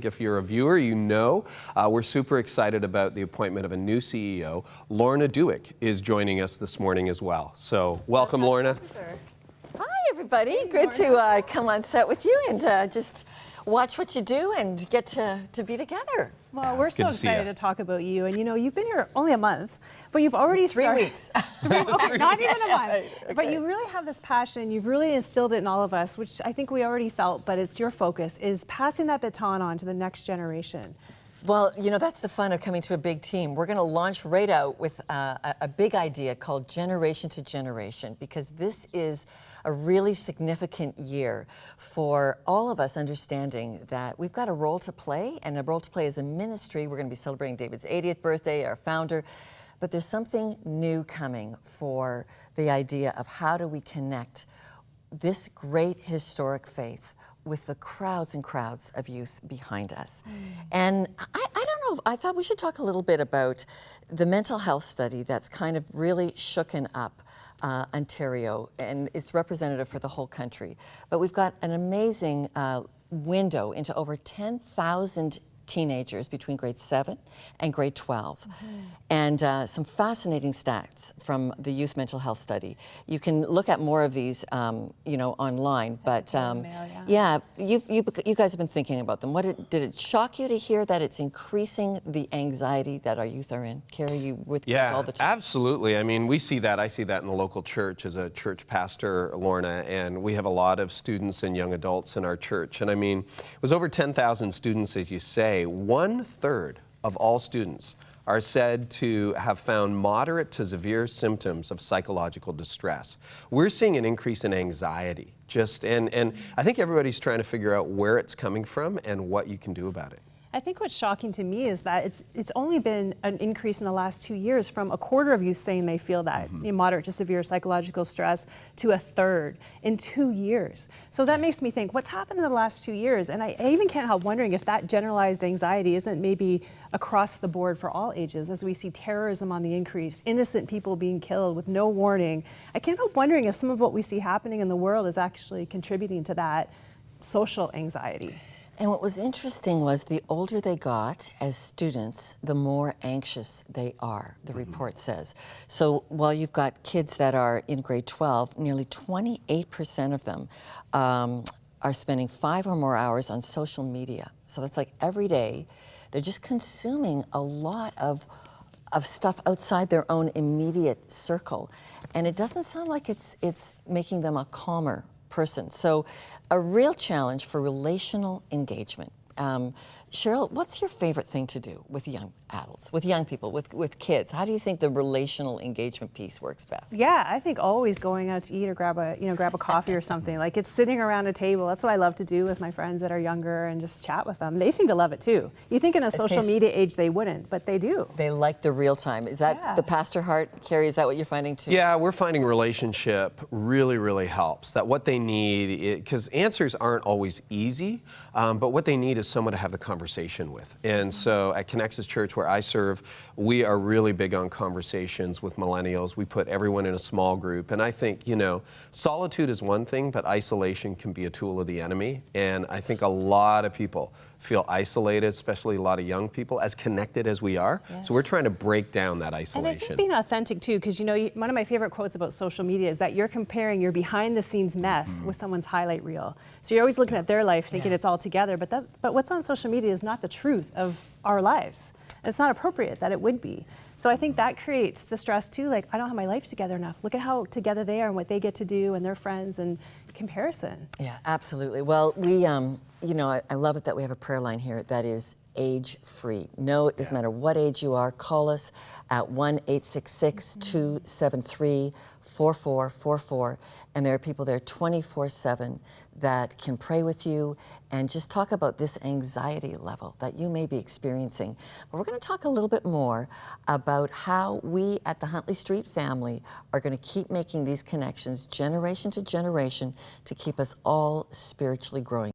If you're a viewer, you know we're super excited about the appointment of a new CEO. Lorna Dueck is joining us this morning as well. So welcome, Lorna. Hi, everybody. Good to come on set with you and just watch what you do and get to be together. Well, we're so excited to talk about you. And you know, you've been here only a month, but you've already started. 3 weeks. Okay, not even a month. Okay. But you really have this passion. You've really instilled it in all of us, which I think we already felt, but it's your focus, is passing that baton on to the next generation. Well, you know, that's the fun of coming to a big team. We're going to launch right out with a big idea called Generation to Generation, because this is a really significant year for all of us understanding that we've got a role to play, and a role to play as a ministry. We're going to be celebrating David's 80th birthday, our founder, but there's something new coming for the idea of how do we connect this great historic faith with the crowds and crowds of youth behind us. And I don't know, I thought we should talk a little bit about the mental health study that's kind of really shooken up Ontario, and it's representative for the whole country. But we've got an amazing window into over 10,000 teenagers between grade 7 and grade 12. And some fascinating stats from the Youth Mental Health Study. You can look at more of these, you know, online, but yeah, you guys have been thinking about them. Did it shock you to hear that it's increasing the anxiety that our youth are in? Carrie, you with kids all the time? Absolutely. I mean, we see that. I see that in the local church as a church pastor, Lorna, and we have a lot of students and young adults in our church. And I mean, it was over 10,000 students, as you say. 1/3 of all students are said to have found moderate to severe symptoms of psychological distress. We're seeing an increase in anxiety, and I think everybody's trying to figure out where it's coming from and what you can do about it. I think what's shocking to me is that it's only been an increase in the last 2 years, from a quarter of youth saying they feel that moderate to severe psychological stress to 1/3 in 2 years. So that makes me think, what's happened in the last 2 years? And I even can't help wondering if that generalized anxiety isn't maybe across the board for all ages, as we see terrorism on the increase, innocent people being killed with no warning. I can't help wondering if some of what we see happening in the world is actually contributing to that social anxiety. And what was interesting was the older they got as students, the more anxious they are, the report says. So while you've got kids that are in grade 12, nearly 28% of them are spending 5 or more hours on social media. So that's like every day. They're just consuming a lot of stuff outside their own immediate circle. And it doesn't sound like it's making them a calmer person. So a real challenge for relational engagement. Cheryl, what's your favorite thing to do with young adults, with young people, with kids? How do you think the relational engagement piece works best? Yeah, I think always going out to eat or grab a coffee or something. Like, it's sitting around a table. That's what I love to do with my friends that are younger, and just chat with them. They seem to love it too. You think in a social media age they wouldn't, but they do. They like the real time. Is that the pastor heart, Carrie? Is that what you're finding too? Yeah, we're finding relationship really, really helps. That what they need, because answers aren't always easy, but what they need is someone to have the conversation with. And so at Connexus Church, where I serve, we are really big on conversations with millennials. We put everyone in a small group. And I think, you know, solitude is one thing, but isolation can be a tool of the enemy. And I think a lot of people feel isolated, especially a lot of young people, as connected as we are. Yes. So we're trying to break down that isolation. And I think being authentic too, because you know, one of my favorite quotes about social media is that you're comparing your behind the scenes mess with someone's highlight reel. So you're always looking at their life thinking it's all together, but what's on social media is not the truth of our lives. And it's not appropriate that it would be. So I think that creates the stress too, like, I don't have my life together enough. Look at how together they are and what they get to do and their friends, and comparison. Yeah, absolutely. Well, we, you know, I love it that we have a prayer line here that is age-free. No, it doesn't matter what age you are. Call us at 1-866-273-4444, and there are people there 24/7 that can pray with you and just talk about this anxiety level that you may be experiencing. But we're going to talk a little bit more about how we at the Huntley Street family are going to keep making these connections generation to generation to keep us all spiritually growing.